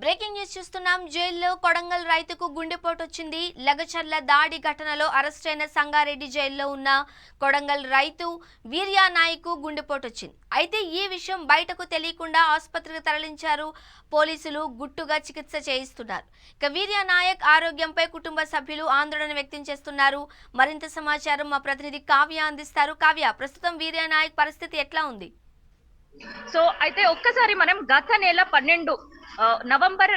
Breaking news చూస్తున్నాం. జైల్లో కొడంగల్ రైతుకు గుండెపోటు వచ్చింది. లగచర్ల దాడి ఘటనలో అరెస్ట్ అయిన సంగారెడ్డి జైల్లో ఉన్న కొడంగల్ రైతు వీర్యా నాయక్ గుండెపోటు వచ్చింది. అయితే ఈ విషయం బయటకు తెలియకుండా ఆసుపత్రికి తరలించారు పోలీసులు. గుట్టుగా చికిత్స చేయిస్తున్నారు. ఇక వీర్యా నాయక్ ఆరోగ్యంపై కుటుంబ సభ్యులు ఆందోళన వ్యక్తం చేస్తున్నారు. మరింత సమాచారం మా ప్రతినిధి కావ్య అందిస్తారు. కావ్య, ప్రస్తుతం వీర్యా నాయక్ పరిస్థితి ఎట్లా ఉంది? సో అయితే ఒక్కసారి మనం గత నెల నవంబర్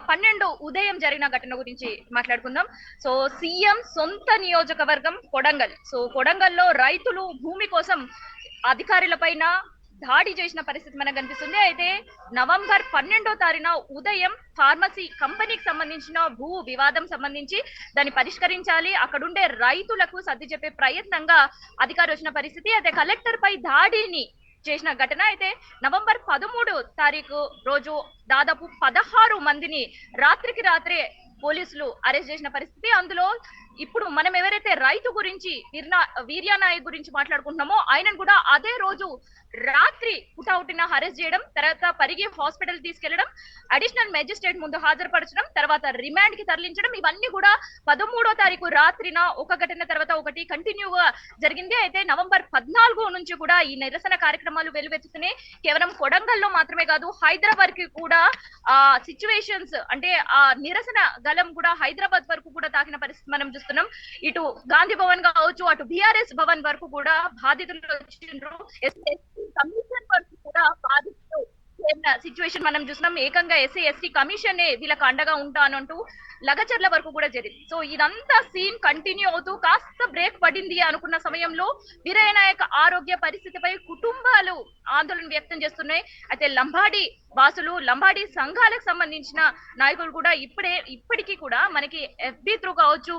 12 ఉదయం జరిగిన ఘటన గురించి మాట్లాడుకుందాం. సో సీఎం సొంత నియోజకవర్గం కొడంగల్. సో కొడంగల్లో రైతులు భూమి కోసం అధికారుల పైన దాడి చేసిన పరిస్థితి మనకు కనిపిస్తుంది. అయితే నవంబర్ 12వ తారీఖున ఉదయం ఫార్మసీ కంపెనీకి సంబంధించిన భూ వివాదం సంబంధించి దాన్ని పరిష్కరించాలి, అక్కడుండే రైతులకు సర్ది చెప్పే ప్రయత్నంగా అధికారులు వచ్చిన పరిస్థితి. అయితే కలెక్టర్ పై దాడిని చేసిన ఘటన. అయితే నవంబర్ 13వ తారీఖు రోజు దాదాపు 16 మందిని రాత్రికి రాత్రే పోలీసులు అరెస్ట్ చేసిన పరిస్థితి. అందులో ఇప్పుడు మనం ఎవరైతే రైతు గురించి వీర్యా నాయక్ గురించి మాట్లాడుకుంటున్నామో ఆయనను కూడా అదే రోజు రాత్రి పుటౌటిన అరెస్ట్ చేయడం, తర్వాత పరిగి హాస్పిటల్ తీసుకెళ్లడం, అడిషనల్ మెజిస్ట్రేట్ ముందు హాజరుపరచడం, తర్వాత రిమాండ్ కి తరలించడం, ఇవన్నీ కూడా 13వ తారీఖు రాత్రిన ఒక ఘటన తర్వాత ఒకటి కంటిన్యూగా జరిగింది. అయితే నవంబర్ 14 నుంచి కూడా ఈ నిరసన కార్యక్రమాలు వెలువెత్తుతున్నాయి. కేవలం కొడంగల్లో మాత్రమే కాదు, హైదరాబాద్ కి కూడా సిచ్యువేషన్స్ అంటే ఆ నిరసన గలం కూడా హైదరాబాద్ వరకు కూడా తాకిన పరిస్థితి మనం చూస్తున్నాం. ఇటు గాంధీ భవన్ కావచ్చు, అటు బీఆర్ఎస్ భవన్ వరకు కూడా బాధితులు వచ్చిండ్రు. కమిషన్ వరకు కూడా బాధితులు సిచ్యువేషన్ మనం చూస్తున్నాం. ఏకంగా ఎస్సీ ఎస్టీ కమిషన్ వీళ్ళకి అండగా ఉంటానంటూ లగచర్ల వరకు కూడా జరిగింది. సో ఇదంతా సీన్ కంటిన్యూ అవుతూ కాస్త బ్రేక్ పడింది అనుకున్న సమయంలో వీర్యా నాయక్ ఆరోగ్య పరిస్థితిపై కుటుంబాలు ఆందోళన వ్యక్తం చేస్తున్నాయి. అయితే లంబాడి వాసులు, లంబాడి సంఘాలకు సంబంధించిన నాయకులు కూడా ఇప్పటికీ కూడా మనకి ఎఫ్బి త్రూ కావచ్చు,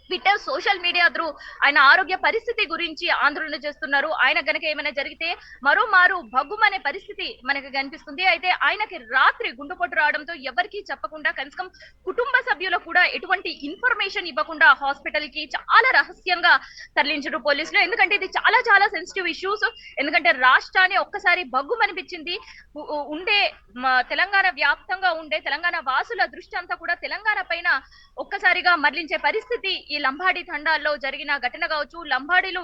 ట్విట్టర్, సోషల్ మీడియా త్రూ ఆయన ఆరోగ్య పరిస్థితి గురించి ఆందోళన చేస్తున్నారు. ఆయన గనక ఏమైనా జరిగితే మరోమారు భగ్గుమనే పరిస్థితి మనకు కనిపిస్తుంది. అయితే ఆయనకి రాత్రి గుండెపోటు రావడంతో ఎవరికి చెప్పకుండా, కనీసం కుటుంబ సభ్యులకు కూడా ఎటువంటి ఇన్ఫర్మేషన్ ఇవ్వకుండా హాస్పిటల్ కి చాలా రహస్యంగా తరలించారు పోలీసులు. ఎందుకంటే ఇది చాలా చాలా సెన్సిటివ్ ఇష్యూస్. ఎందుకంటే రాష్ట్రాన్ని ఒక్కసారి భగ్గుమనిపించింది. ఉండే తెలంగాణ వ్యాప్తంగా ఉండే తెలంగాణ వాసుల దృష్టి అంతా కూడా తెలంగాణ పైన ఒక్కసారిగా మరలించే పరిస్థితి ఈ లంబాడి తండాల్లో జరిగిన ఘటన కావచ్చు. లంబాడీలు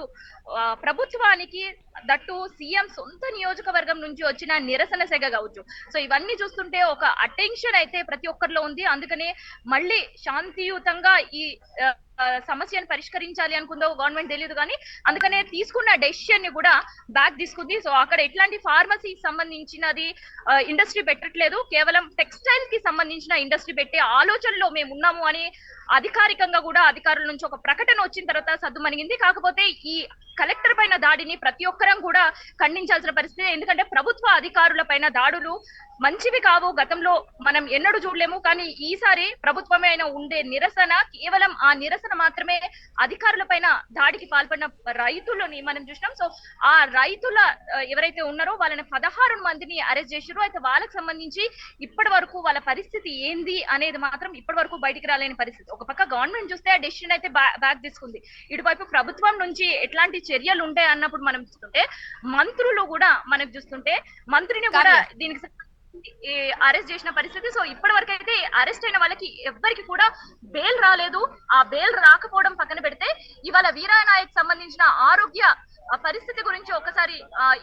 ప్రభుత్వానికి దట్టు సీఎం సొంత నియోజకవర్గం నుంచి వచ్చిన నిరసన సెగ కావచ్చు. సో ఇవన్నీ చూస్తుంటే ఒక అటెన్షన్ అయితే ప్రతి ఒక్కరిలో ఉంది. అందుకనే మళ్ళీ శాంతియుతంగా ఈ సమస్యను పరిష్కరించాలి అనుకుందో గవర్నమెంట్ తెలియదు, కానీ అందుకనే తీసుకున్న డెసిషన్ ని కూడా బ్యాక్ తీసుకుంది. సో అక్కడ ఎట్లాంటి ఫార్మసీ సంబంధించినది ఇండస్ట్రీ పెట్టట్లేదు, కేవలం టెక్స్టైల్ కి సంబంధించిన ఇండస్ట్రీ పెట్టే ఆలోచనలో మేము ఉన్నాము అని అధికారికంగా కూడా అధికారుల నుంచి ఒక ప్రకటన వచ్చిన తర్వాత సద్దుమణిగింది. కాకపోతే ఈ కలెక్టర్ పైన దాడిని ప్రతి ఒక్కరం కూడా ఖండించాల్సిన పరిస్థితి. ఎందుకంటే ప్రభుత్వ అధికారుల పైన దాడులు మంచివి కావు, గతంలో మనం ఎన్నడూ చూడలేము. కానీ ఈసారి ప్రభుత్వమే అయినా ఉండే నిరసన, కేవలం ఆ నిరసన మాత్రమే అధికారుల పైన దాడికి పాల్పడిన రైతులని మనం చూసినాం. సో ఆ రైతుల ఎవరైతే ఉన్నారో వాళ్ళని 16 మందిని అరెస్ట్ చేశారు. అయితే వాళ్ళకి సంబంధించి ఇప్పటి వరకు వాళ్ళ పరిస్థితి ఏంది అనేది మాత్రం ఇప్పటి వరకు బయటికి రాలేని పరిస్థితి. ఒక పక్క గవర్నమెంట్ చూస్తే ఆ డెసిషన్ అయితే బ్యాక్ తీసుకుంది. ఇటువైపు ప్రభుత్వం నుంచి ఎట్లాంటి చర్యలు ఉంటాయి అన్నప్పుడు మనం చూస్తుంటే, మంత్రులు కూడా మనకు చూస్తుంటే మంత్రిని కూడా దీనికి అరెస్ట్ చేసిన పరిస్థితి. సో ఇప్పటి వరకు అయితే అరెస్ట్ అయిన వాళ్ళకి ఎవ్వరికి కూడా బెయిల్ రాలేదు. ఆ బెయిల్ రాకపోవడం పక్కన పెడితే ఇవాళ వీర్యా నాయక్ సంబంధించిన ఆరోగ్య పరిస్థితి గురించి ఒకసారి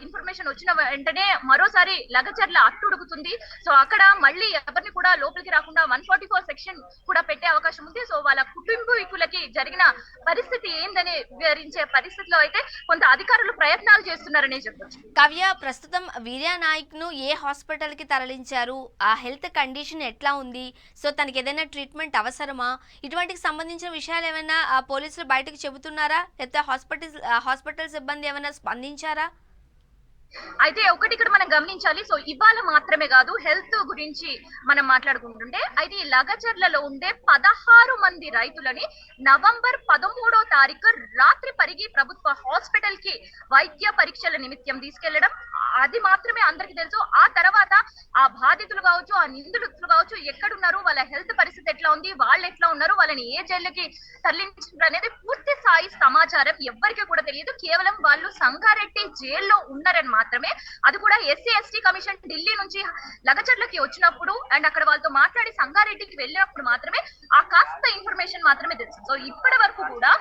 ఇన్ఫర్మేషన్ వచ్చిన వెంటనే మరోసారి లగచర్ల అట్టుడుగుతుంది. సో అక్కడ మళ్ళీ ఎవరిని కూడా లోపలికి రాకుండా 144 సెక్షన్ కూడా పెట్టే అవకాశం ఉంది. సో వాళ్ళ కుటుంబీకులకి జరిగిన పరిస్థితి ఏందని వివరించే పరిస్థితిలో అయితే కొంత అధికారులు ప్రయత్నాలు చేస్తున్నారనే చెప్పొచ్చు. కావ్య, ప్రస్తుతం వీర్యా నాయక్ ను ఏ హాస్పిటల్ కి తరలించారు? ఆ హెల్త్ కండిషన్ ఎట్లా ఉంది? సో తనకి ఏదైనా ట్రీట్మెంట్ అవసరమా? ఇటువంటికి సంబంధించిన విషయాలు ఏమైనా పోలీసులు బయటకు చెబుతున్నారా? లేకపోతే హాస్పిటల్ సిబ్బంది ఏమైనా స్పందించారా? అయితే ఒకటి ఇక్కడ మనం గమనించాలి. సో ఇవాళ మాత్రమే కాదు, హెల్త్ గురించి మనం మాట్లాడుకుంటుంటే అయితే ఈ లగచర్లలో ఉండే 16 మంది రైతులని నవంబర్ 13వ తారీఖు రాత్రి పరిగి ప్రభుత్వ హాస్పిటల్ కి వైద్య పరీక్షల నిమిత్తం తీసుకెళ్లడం, అది మాత్రమే అందరికి తెలుసు. ఆ తర్వాత ఆ బాధితులు కావచ్చు, ఆ నిందితులు కావచ్చు ఎక్కడున్నారు, వాళ్ళ హెల్త్ పరిస్థితి ఎట్లా ఉంది, వాళ్ళు ఎట్లా ఉన్నారు, వాళ్ళని ఏ జైలుకి తరలించారు అనేది పూర్తి స్థాయి సమాచారం ఎవ్వరికి కూడా తెలియదు. కేవలం వాళ్ళు సంగారెడ్డి జైల్లో ఉన్నారనమాట. మాత్రమే, అది కూడా ఎస్సీ ఎస్టీ కమిషన్ ఢిల్లీ నుంచి లగచర్లకి వచ్చినప్పుడు అండ్ అక్కడ వాళ్ళతో మాట్లాడి సంగారెడ్డికి వెళ్ళినప్పుడు మాత్రమే ఆ కాస్త ఇన్ఫర్మేషన్ మాత్రమే తెలుసు. సో ఇప్పటి వరకు కూడా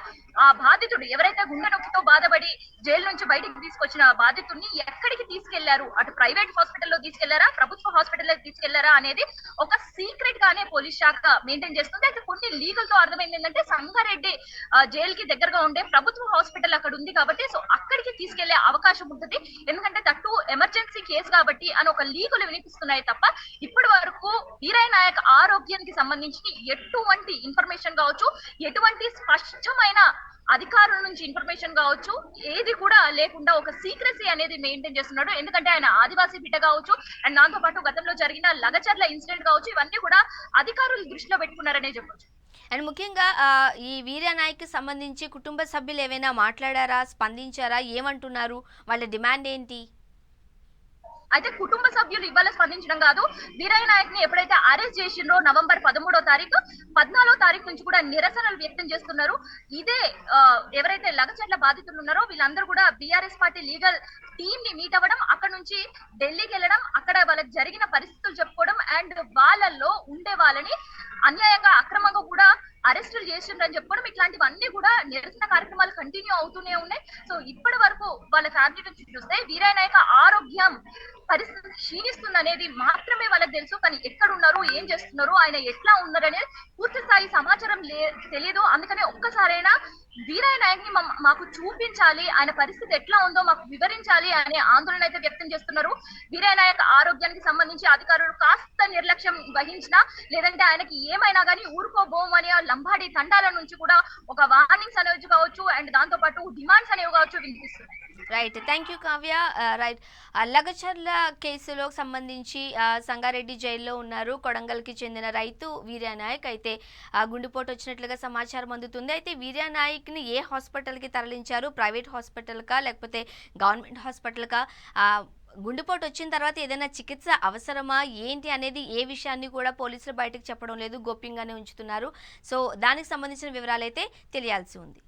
ఆ బాధితుడు ఎవరైతే గుండె నొప్పితో బాధపడి జైలు నుంచి బయటికి తీసుకొచ్చిన బాధితుడిని ఎక్కడికి తీసుకెళ్లారు, అటు ప్రైవేట్ హాస్పిటల్లో తీసుకెళ్లారా, ప్రభుత్వ హాస్పిటల్లో తీసుకెళ్లారా అనేది ఒక సీక్రెట్ గానే పోలీస్ శాఖ మెయింటైన్ చేస్తుంది. అయితే కొన్ని లీగల్ తో అర్థమైంది ఏంటంటే సంగారెడ్డి జైలు కి దగ్గరగా ఉండే ప్రభుత్వ హాస్పిటల్ అక్కడ ఉంది కాబట్టి సో అక్కడికి తీసుకెళ్లే అవకాశం ఉంటుంది. ఎందుకంటే దట్టు ఎమర్జెన్సీ కేసు కాబట్టి అని ఒక లీగులు వినిపిస్తున్నాయి తప్ప ఇప్పటి వరకు వీరయ్య నాయక్ ఆరోగ్యానికి సంబంధించి ఎటువంటి ఇన్ఫర్మేషన్ కావచ్చు, ఎటువంటి స్పష్టమైన అధికారుల నుంచి ఇన్ఫర్మేషన్ కావచ్చు, ఏది కూడా లేకుండా ఒక సీక్రెసీ అనేది మెయింటైన్ చేస్తున్నాడు. ఎందుకంటే ఆయన ఆదివాసీ బిడ్డ కావచ్చు అండ్ దాంతో పాటు గతంలో జరిగిన లగచర్ల ఇన్సిడెంట్ కావచ్చు, ఇవన్నీ కూడా అధికారులు దృష్టిలో పెట్టుకున్నారనే చెప్పొచ్చు. అండ్ ముఖ్యంగా ఈ వీర్య నాయక్ సంబంధించి కుటుంబ సభ్యులు ఏమైనా మాట్లాడారా, స్పందించారా, ఏమంటున్నారు, వాళ్ళ డిమాండ్ ఏంటి? అయితే కుటుంబ సభ్యులు ఇవాళ స్పందించడం కాదు, వీరయ్య నాయక్ ని ఎప్పుడైతే అరెస్ట్ చేసిండ్రో నవంబర్ 13వ తారీఖు 14వ తారీఖు నుంచి కూడా నిరసనలు వ్యక్తం చేస్తున్నారు. ఇదే ఎవరైతే లగచర్ల బాధితులు ఉన్నారో వీళ్ళందరూ కూడా బీఆర్ఎస్ పార్టీ లీగల్ టీమ్ ని మీట్ అవ్వడం, అక్కడ నుంచి ఢిల్లీకి వెళ్ళడం, అక్కడ వాళ్ళకి జరిగిన పరిస్థితులు చెప్పుకోవడం అండ్ వాళ్ళల్లో ఉండే వాళ్ళని అన్యాయంగా అక్రమంగా కూడా అరెస్టులు చేసిండ్రని చెప్పుకోవడం, ఇట్లాంటివన్నీ కూడా నిరసన కార్యక్రమాలు కంటిన్యూ అవుతూనే ఉన్నాయి. సో ఇప్పటి వరకు వాళ్ళ ఫ్యామిలీ నుంచి చూస్తే వీరయ్య నాయక్ ఆరోగ్యం పరిస్థితి క్షీణిస్తుంది అనేది మాత్రమే వాళ్ళకి తెలుసు. కానీ ఎక్కడ ఉన్నారు, ఏం చేస్తున్నారు, ఆయన ఎట్లా ఉన్నారు అనేది పూర్తి స్థాయి సమాచారం తెలియదు. అందుకనే ఒక్కసారైనా వీరయ్య నాయక్ ని మాకు చూపించాలి, ఆయన పరిస్థితి ఎట్లా ఉందో మాకు వివరించాలి అనే ఆందోళన అయితే వ్యక్తం చేస్తున్నారు. వీరయ్య నాయక్ ఆరోగ్యానికి సంబంధించి అధికారులు కాస్త నిర్లక్ష్యం వహించినా లేదంటే ఆయనకి ఏమైనా కానీ ఊరుకోబోము అనే లంబాడి తండాల నుంచి కూడా ఒక వార్నింగ్స్ అనేవి కావచ్చు అండ్ దాంతో పాటు డిమాండ్స్ అనేవి కావచ్చు వినిపిస్తున్నాయి. Right, thank you Kavya. Right, Lagacharla కేసులో సంబంధించి సంగారెడ్డి జైల్లో ఉన్నారు కొడంగల్కి చెందిన రైతు వీర్య నాయక్. అయితే గుండెపోటు వచ్చినట్లుగా సమాచారం అందుతుంది. అయితే వీర్య నాయక్ని ఏ హాస్పిటల్కి తరలించారు, ప్రైవేట్ హాస్పిటల్కా లేకపోతే గవర్నమెంట్ హాస్పిటల్కా, గుండెపోటు వచ్చిన తర్వాత ఏదైనా చికిత్స అవసరమా ఏంటి అనేది ఏ విషయాన్ని కూడా పోలీసులు బయటకు చెప్పడం లేదు, గోప్యంగానే ఉంచుతున్నారు. సో దానికి సంబంధించిన వివరాలు అయితే తెలియాల్సి ఉంది.